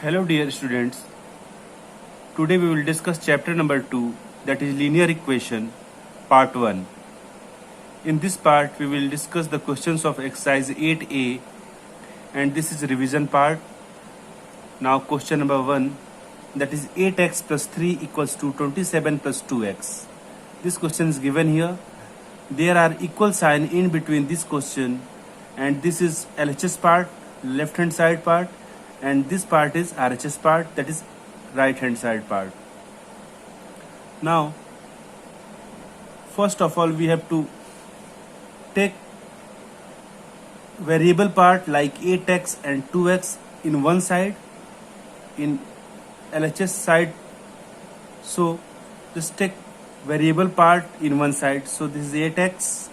Hello dear students, today we will discuss chapter number 2, that is linear equation part 1. In this part we will discuss the questions of exercise 8a and this is revision part. Now question number 1, that is 8x plus 3 equals to 27 plus 2x. This question is given here. There are equal sign in between this question and this is LHS part, left hand side part, and this part is RHS part, that is right hand side part. Now first of all we have to take variable part like 8x and 2x in one side, in LHS side. So just take variable part in one side. So this is 8x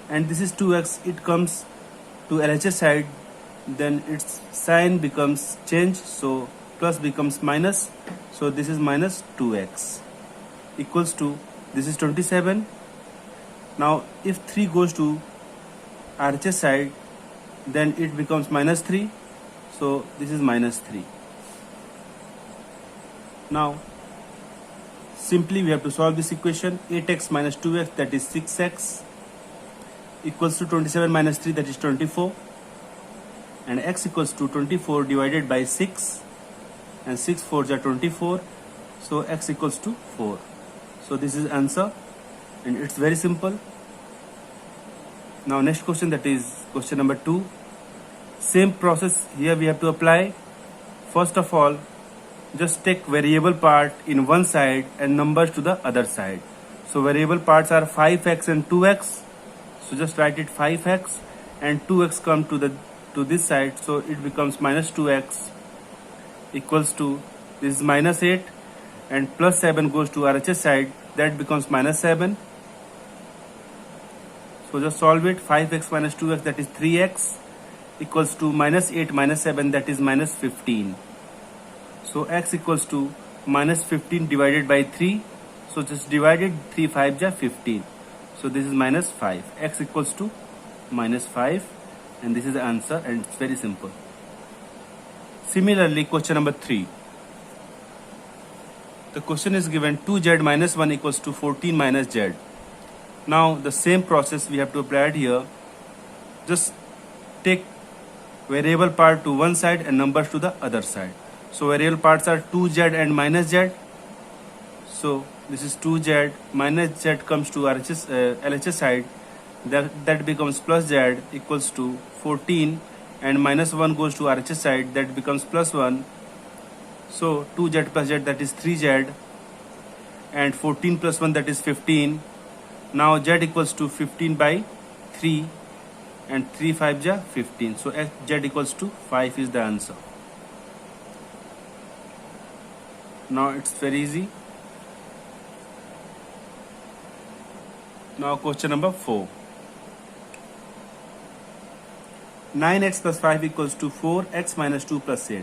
and this is 2x. It comes to LHS side, then its sign becomes change, so plus becomes minus, so this is minus 2x equals to, this is 27. Now if 3 goes to RHS side, then it becomes minus 3, so this is minus 3. Now simply we have to solve this equation. 8x minus 2x, that is 6x, equals to 27 minus 3, that is 24, and x equals to 24 divided by 6, and 6 4s are 24, so x equals to 4. So this is answer and it's very simple. Now next question, that is question number 2. Same process here we have to apply. First of all, just take variable part in one side and numbers to the other side. So variable parts are 5x and 2x, so just write it 5x, and 2x come to this side, so it becomes minus 2x equals to, this is minus 8, and plus 7 goes to RHS side, that becomes minus 7. So just solve it. 5x minus 2x, that is 3x, equals to minus 8 minus 7, that is minus 15. So x equals to minus 15 divided by 3, so just divided, 3 5 ja 15, so this is minus 5. X equals to minus 5, and this is the answer, and it's very simple. Similarly, question number 3. The question is given 2z minus 1 equals to 14 minus z. Now the same process we have to apply it here. Just take variable part to one side and numbers to the other side. So variable parts are 2z and minus z. So this is 2z, minus z comes to LHS side, that becomes plus z equals to 14, and minus 1 goes to RHS side, that becomes plus 1. So 2z plus z, that is 3z, and 14 plus 1, that is 15. Now z equals to 15 by 3, and 3 5 ja 15, so z equals to 5 is the answer. Now it's very easy. Now question number 4. 9x plus 5 equals to 4x minus 2 plus 8.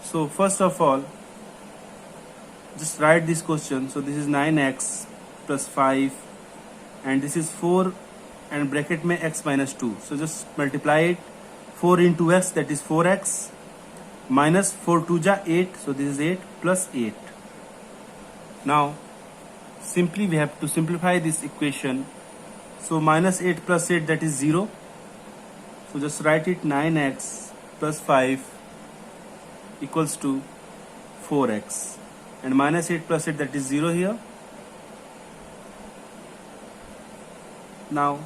So first of all, just write this question. So this is 9x plus 5 and this is 4 and bracket mein x minus 2. So just multiply it. 4 into x, that is 4x, minus 4 2 ja 8, so this is 8 plus 8. Now simply we have to simplify this equation. So minus 8 plus 8, that is 0. So just write it. 9x plus 5 equals to 4x, and minus 8 plus 8, that is 0 here. Now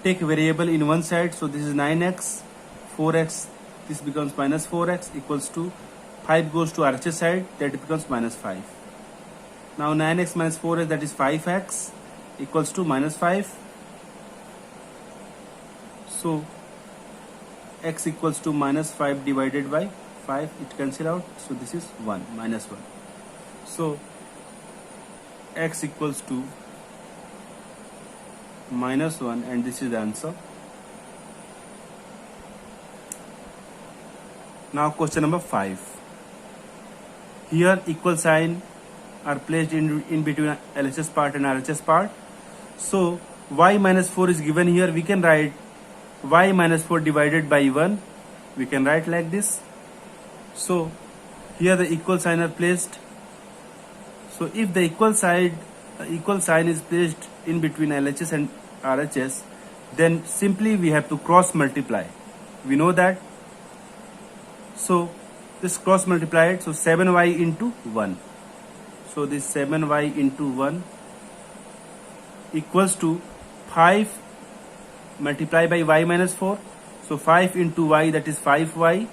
take variable in one side, so this is 9x, 4x, this becomes minus 4x equals to 5 goes to RHS side, that becomes minus 5. Now 9x minus 4x, that is 5x equals to minus 5. So x equals to minus 5 divided by 5, it cancel out, so this is 1, minus 1. So x equals to minus 1, and this is the answer. Now question number 5. Here equal sign are placed in between LHS part and RHS part. So y minus 4 is given here. We can write y minus 4 divided by 1, we can write like this. So here the equal sign are placed. So if the equal sign is placed in between LHS and RHS, then simply we have to cross multiply. We know that. So this cross multiply it. So 7y into 1. So this 7y into 1 equals to 5 multiplied by y minus 4. So 5 into y, that is 5y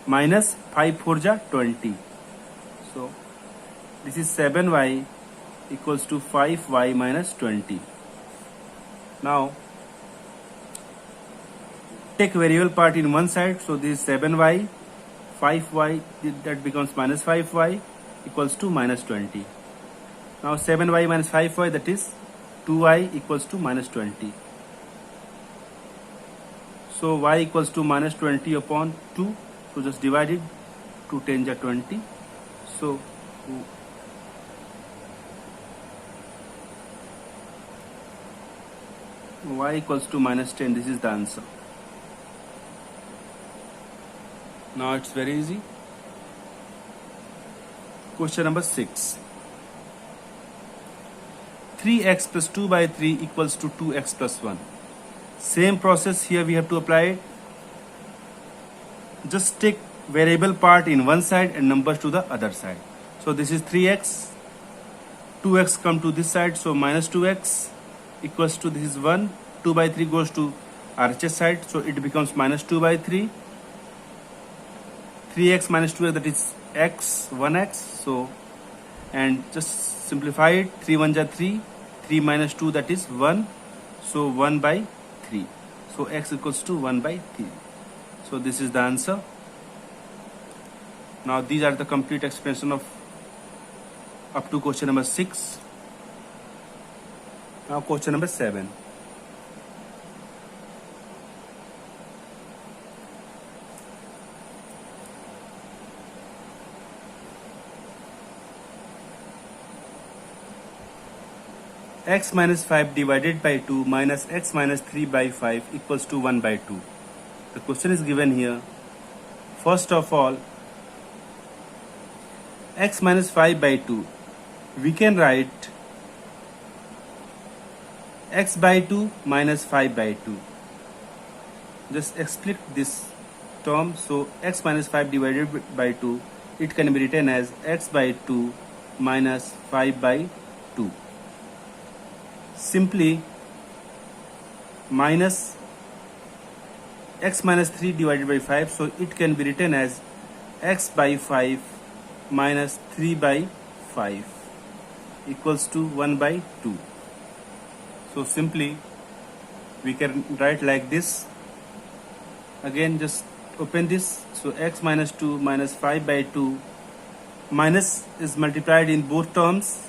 minus 5 4 ja 20. So this is 7y equals to 5y minus 20. Now take variable part in one side. So this is 7y, 5y, that becomes minus 5y equals to minus 20. Now 7y minus 5y, that is 2y equals to minus 20. So y equals to minus 20 upon 2. So just divide it. 2 10 ja 20. So y equals to minus 10. This is the answer. Now it's very easy. Question number 6. 3x plus 2 by 3 equals to 2x plus 1. Same process here we have to apply it. Just take variable part in one side and numbers to the other side. So this is 3x. 2x come to this side. So minus 2x equals to, this is 1. 2 by 3 goes to RHS side. So it becomes minus 2 by 3. 3x minus 2x, that is x, 1x. So, and just simplify it. 3 1 ja 3. 3 minus 2, that is 1. So 1 by 3. So x equals to 1 by 3. So this is the answer. Now these are the complete explanation of up to question number 6. Now question number 7. X minus 5 divided by 2 minus x minus 3 by 5 equals to 1 by 2. The question is given here. First of all, x minus 5 by 2. We can write x by 2 minus 5 by 2. Just split this term. So x minus 5 divided by 2, it can be written as x by 2 minus 5 by 2. Simply minus x minus 3 divided by 5, so it can be written as x by 5 minus 3 by 5 equals to 1 by 2. So simply we can write like this. Again, just open this. So x minus 2 minus 5 by 2, minus is multiplied in both terms.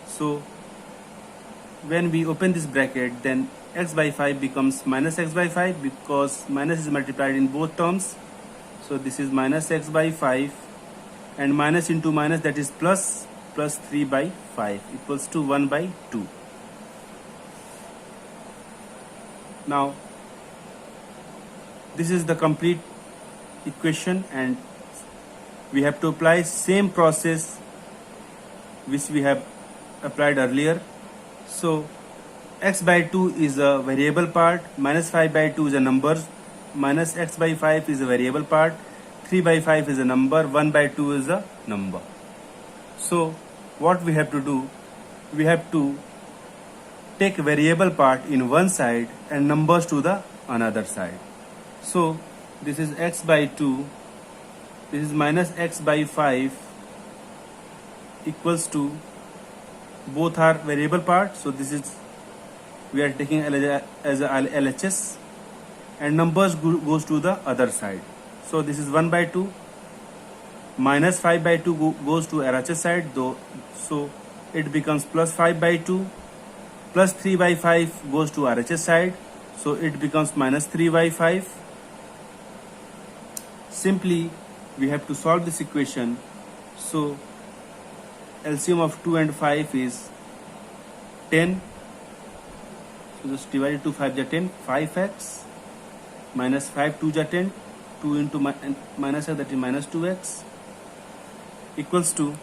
So when we open this bracket, then x by 5 becomes minus x by 5 because minus is multiplied in both terms. So this is minus x by 5 and minus into minus, that is plus 3 by 5 equals to 1 by 2. Now this is the complete equation and we have to apply same process which we have applied earlier. So x by 2 is a variable part, minus 5 by 2 is a number, minus x by 5 is a variable part, 3 by 5 is a number, 1 by 2 is a number. So what we have to do, we have to take variable part in one side and numbers to the another side. So this is x by 2, this is minus x by 5 equals to, both are variable part. So this is, we are taking as a LHS and numbers goes to the other side. So this is 1 by 2, minus 5 by 2 goes to RHS side though. So it becomes plus 5 by 2, plus 3 by 5 goes to RHS side. So it becomes minus 3 by 5. Simply we have to solve this equation. So LCM of 2 and 5 is 10. So just divide it to 5 ja 10. 5x minus 5 2 ja 10. 2 into minus x, that is minus 2x, equals to,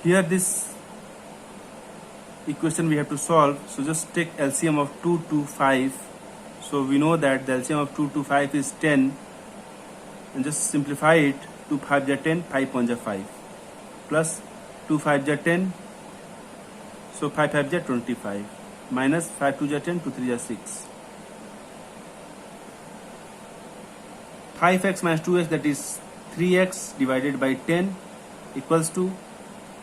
here this equation we have to solve, so just take LCM of 2 to 5. So we know that the LCM of 2 to 5 is 10, and just simplify it. 2 5 are 10, 5 1 are 5, plus 2 5 are 10, so 5 5 are 25, minus 5 2 are 10, 2 3 are 6. 5x minus 2x, that is 3x divided by 10, equals to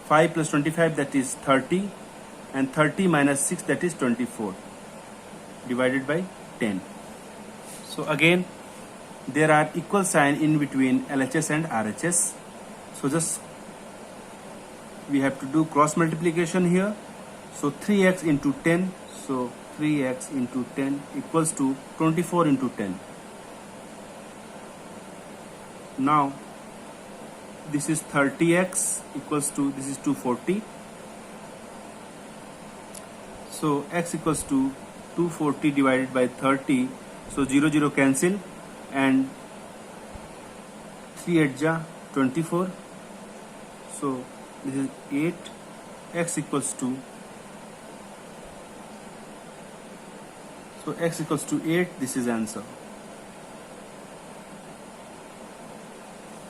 5 plus 25, that is 30, and 30 minus 6, that is 24, divided by 10. So again, there are equal sign in between LHS and RHS. So just we have to do cross multiplication here. So 3x into 10, so 3x into 10 equals to 24 into 10. Now this is 30x equals to, this is 240. So x equals to 240 divided by 30. So 0 0 cancel, and 3 8 ja 24. So this is 8. X equals to, so x equals to 8. This is answer.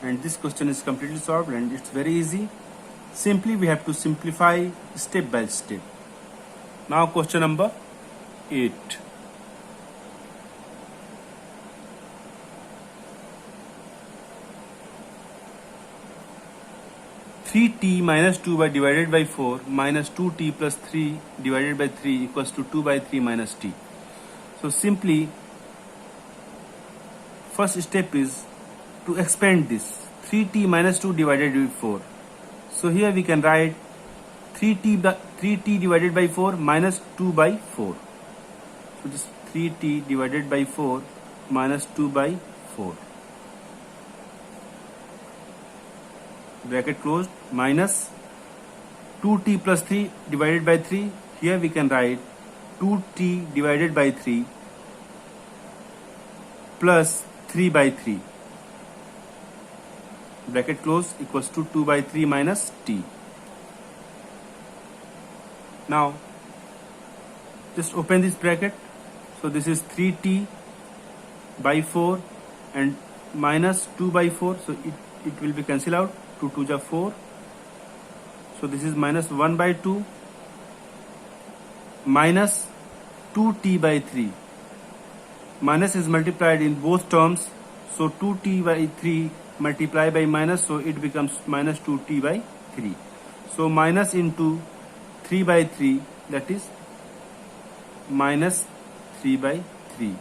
And this question is completely solved, and it's very easy. Simply we have to simplify step by step. Now question number 8. (3t minus 2 by divided by 4 minus 2t plus 3 divided by 3 equals to 2 by 3 minus t). So simply first step is to expand this 3t minus 2 divided by 4. So here we can write 3t divided by 4 minus 2 by 4. So this 3t divided by 4 minus 2 by 4. Bracket closed, minus 2t plus 3 divided by 3. Here we can write 2t divided by 3 plus 3 by 3. Bracket close, equals to 2 by 3 minus t. Now just open this bracket. So this is 3t by 4 and minus 2 by 4. So it will be cancelled out. 2 2 ja 4. So this is minus 1 by 2 minus 2t by 3. Minus is multiplied in both terms. So 2t by 3 multiply by minus, so it becomes minus 2t by 3. So minus into 3 by 3, that is minus 3 by 3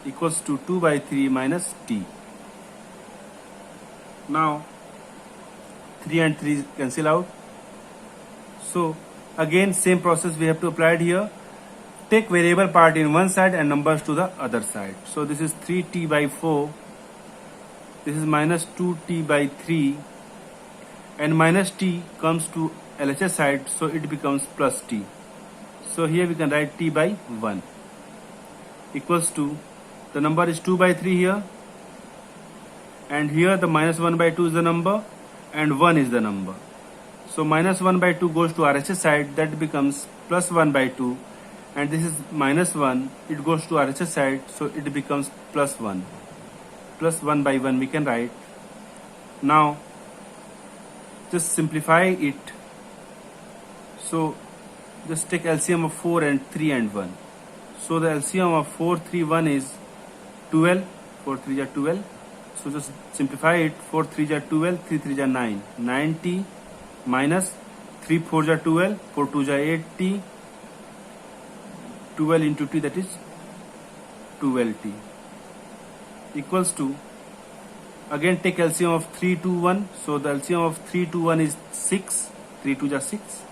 equals to 2 by 3 minus t. Now 3 and 3 cancel out. So again same process we have to apply it here. Take variable part in one side and numbers to the other side. So this is 3t by 4. This is minus 2t by 3, and minus t comes to LHS side, so it becomes plus t. So here we can write t by 1 equals to, the number is 2 by 3 here, and here the minus 1 by 2 is the number and 1 is the number. So minus 1 by 2 goes to RHS side, that becomes plus 1 by 2, and this is minus 1, it goes to RHS side, so it becomes plus 1. Plus 1 by 1 we can write. Now just simplify it. So just take LCM of 4 and 3 and 1. So the LCM of 4 3 1 is 12. 4 3 are 12. So just simplify it. 4 3 are 12, 3 3 are 9. 9t minus 3 4 are 12, 4 2 are 8t. 12 into t, that is 12t, equals to, again take LCM of 3 2 1. So the LCM of 3 2 1 is 6. 3 2 are 6.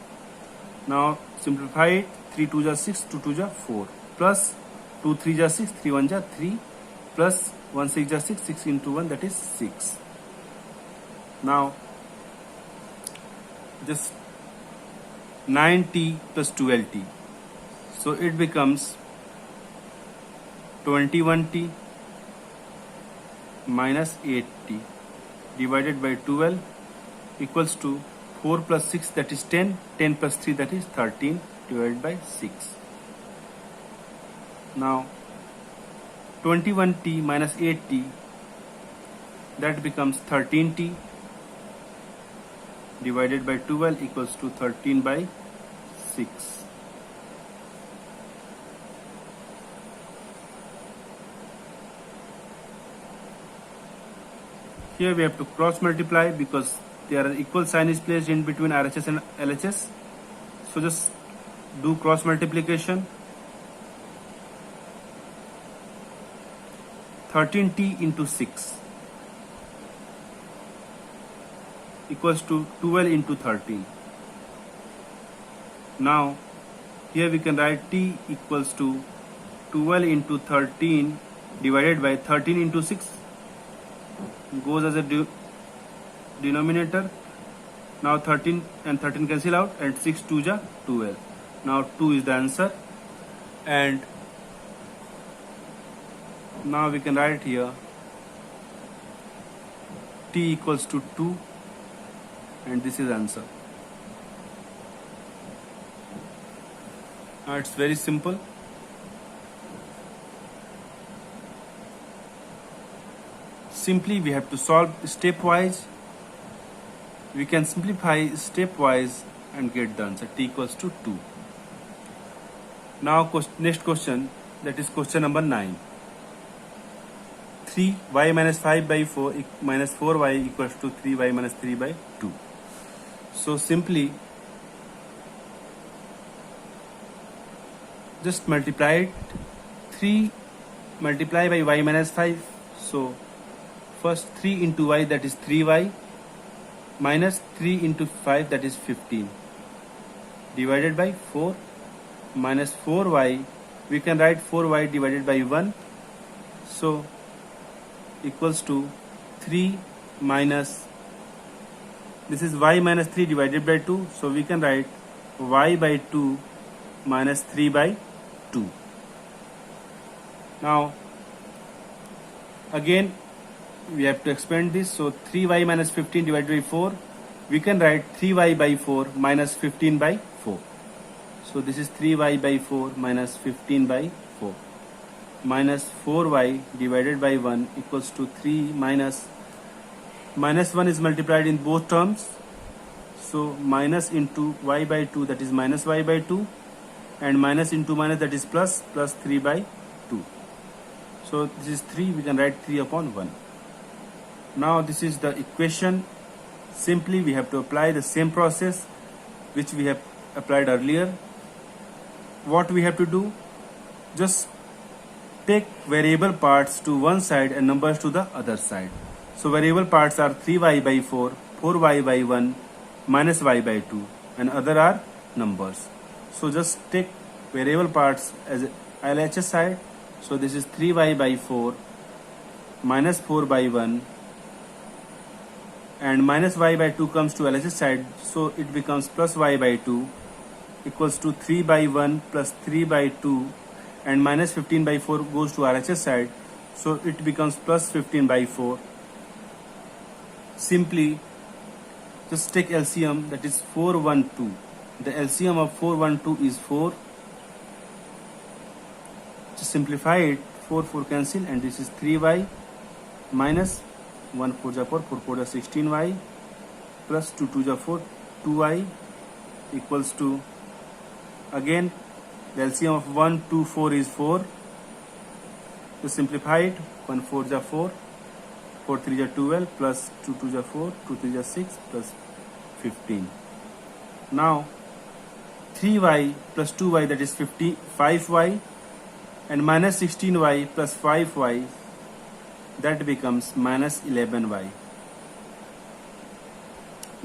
Now simplify it. 3 2 are 6, 2 2 are 4, plus 2 3 are 6, 3 1 are 3, plus 1 6 are 6, 6 into 1, that is 6. Now just 9t plus 12t. So it becomes 21t minus 8t divided by 12 equals to 4 plus 6 that is 10, 10 plus 3 that is 13 divided by 6. Now 21t minus 8t, that becomes 13t divided by 12 equals to 13 by 6. Here we have to cross multiply because there are equal sign is placed in between RHS and LHS. So just do cross multiplication. 13t into 6 equals to 12 into 13. Now here we can write t equals to 12 into 13 divided by 13 into 6 goes as a denominator. Now 13 and 13 cancel out and 6 2 ja 12. Now 2 is the answer, and now we can write here t equals to 2, and this is answer. Now it's very simple. Simply we have to solve stepwise. We can simplify stepwise and get the answer. T equals to 2. Now next question, that is question number 9. 3y minus 5 by 4 minus 4y equals to 3y minus 3 by 2. So simply just multiply it. 3 multiply by y minus 5. So first 3 into y, that is 3y, minus 3 into 5, that is 15, divided by 4 minus 4y. We can write 4y divided by 1. So equals to 3 minus, this is y minus 3 divided by 2. So we can write y by 2 minus 3 by 2. Now again we have to expand this. So 3y minus 15 divided by 4, we can write 3y by 4 minus 15 by 4. So this is 3y by 4 minus 15 by 4, minus 4y divided by 1 equals to 3 minus 1 is multiplied in both terms. So minus into y by 2, that is minus y by 2, and minus into minus, that is plus 3 by 2. So this is 3, we can write 3 upon 1. Now this is the equation. Simply we have to apply the same process which we have applied earlier. What we have to do? Just take variable parts to one side and numbers to the other side. So variable parts are 3y by 4, 4y by 1, minus y by 2, and other are numbers. So just take variable parts as LHS side. So this is 3y by 4 minus 4 by 1, and minus y by 2 comes to LHS side, so it becomes plus y by 2 equals to 3 by 1 plus 3 by 2, and minus 15 by 4 goes to RHS side, so it becomes plus 15 by 4. Simply just take LCM, that is 412. The LCM of 412 is 4. Just simplify it, 4 cancel, and this is 3y minus 1 4 ja 4, 4 4 ja 16y, plus 2 2 ja 4, 2y equals to, again the LCM of 1 2 4 is 4. To simplify it, 1 4 ja 4, 4 3 ja 12, plus 2 2 ja 4, 2 3 ja 6, plus 15. Now 3y plus 2y, that is 5y, and minus 16y plus 5y, that becomes minus 11y,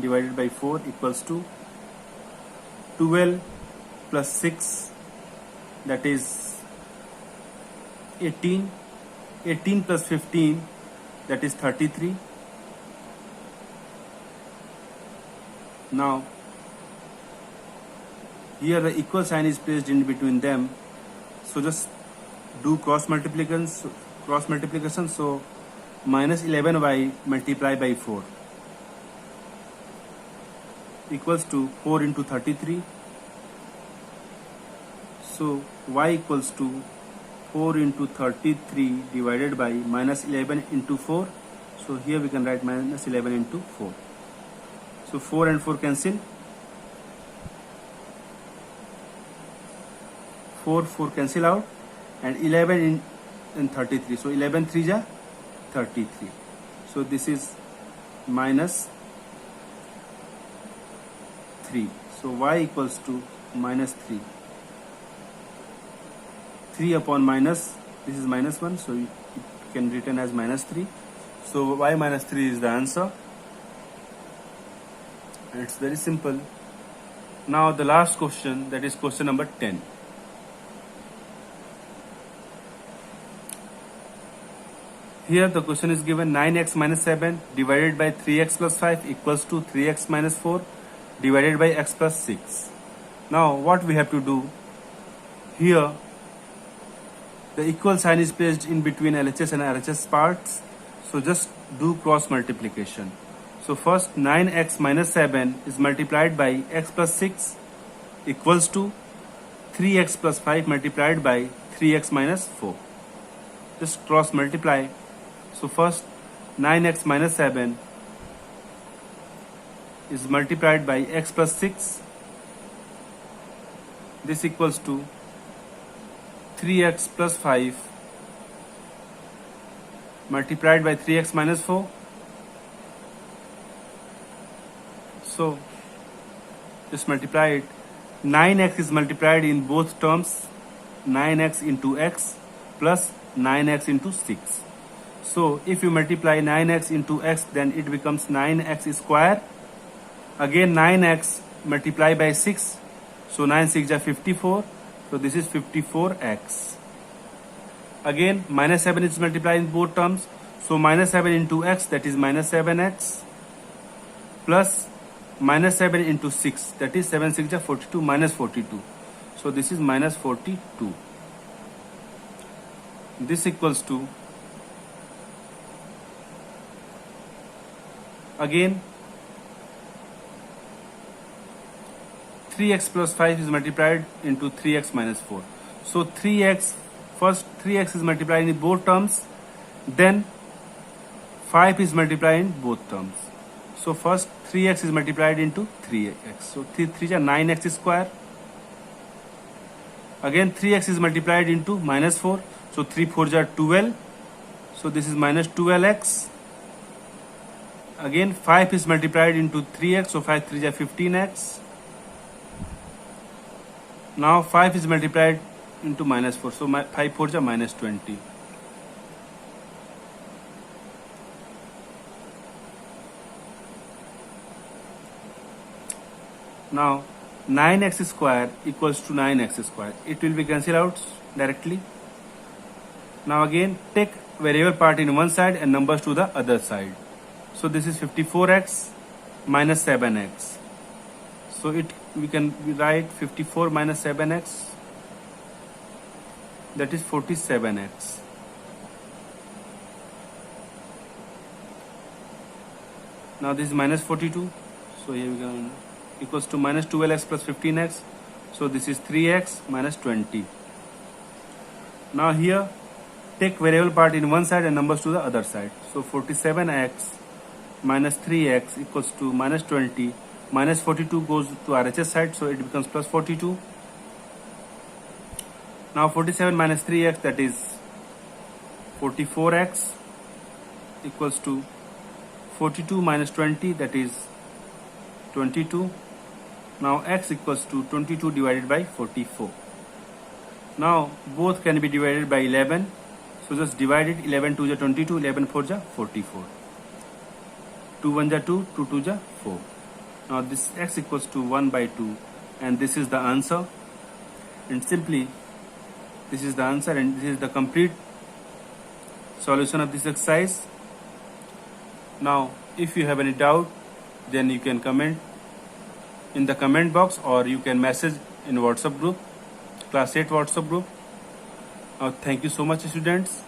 divided by 4 equals to 12 plus 6, that is 18, 18 plus 15, that is 33. Now here the equal sign is placed in between them, so just do cross multiplication. So minus 11y multiplied by 4 equals to 4 into 33. So y equals to 4 into 33 divided by minus 11 into 4. So here we can write minus 11 into 4. So 4 and 4 cancel. 4 cancel out, and 11 in 33. So 11 3 ja 33. So this is minus 3. So y equals to minus 3. 3 upon minus, this is minus 1, so it can be written as minus 3. So y minus 3 is the answer. And it's very simple. Now the last question, that is question number 10. Here the question is given 9x minus 7 divided by 3x plus 5 equals to 3x minus 4 divided by x plus 6. Now what we have to do here, the equal sign is placed in between LHS and RHS parts. So just do cross multiplication. So first 9x minus 7 is multiplied by x plus 6 equals to 3x plus 5 multiplied by 3x minus 4. Just cross multiply. So first 9x minus 7 is multiplied by x plus 6. This equals to 3x plus 5 multiplied by 3x minus 4. So just multiply it. 9x is multiplied in both terms, 9x into x plus 9x into 6. So if you multiply 9x into x, then it becomes 9x square. Again 9x multiply by 6. So 9 6 are 54. So this is 54x. Again minus 7 is multiplied in both terms. So minus 7 into x, that is minus 7x, plus minus 7 into 6, that is 7 6 are 42, minus 42. So this is minus 42. This equals to, again 3x plus 5 is multiplied into 3x minus 4. So 3x, first 3x is multiplied in both terms, then 5 is multiplied in both terms. So first 3x is multiplied into 3x. So 3 3 are 9x square. Again 3x is multiplied into minus 4. So 3 4 are 12. So this is minus 12x. Again 5 is multiplied into 3x. So 5 3 are 15x. Now 5 is multiplied into minus 4. So 5 4 are minus 20. Now 9x square equals to 9x square. It will be cancelled out directly. Now again take variable part in one side and numbers to the other side. So this is 54x minus 7x. So we can write 54 minus 7x, that is 47x. Now this is minus 42. So here we go, equals to minus 12x plus 15x. So this is 3x minus 20. Now here take variable part in one side and numbers to the other side. So 47x minus 3x equals to minus 20. Minus 42 goes to RHS side, so it becomes plus 42. Now 47 minus 3x, that is 44x, equals to 42 minus 20, that is 22. Now x equals to 22 divided by 44. Now both can be divided by 11. So just divide it. 11 2 ja 22, 11 4 ja 44. 2 1 ja 2, 2 2 ja 4. Now this x equals to 1 by 2, and this is the answer. And simply this is the answer, and this is the complete solution of this exercise. Now if you have any doubt, then you can comment in the comment box, or you can message in WhatsApp group, class 8 WhatsApp group. Now thank you so much, students.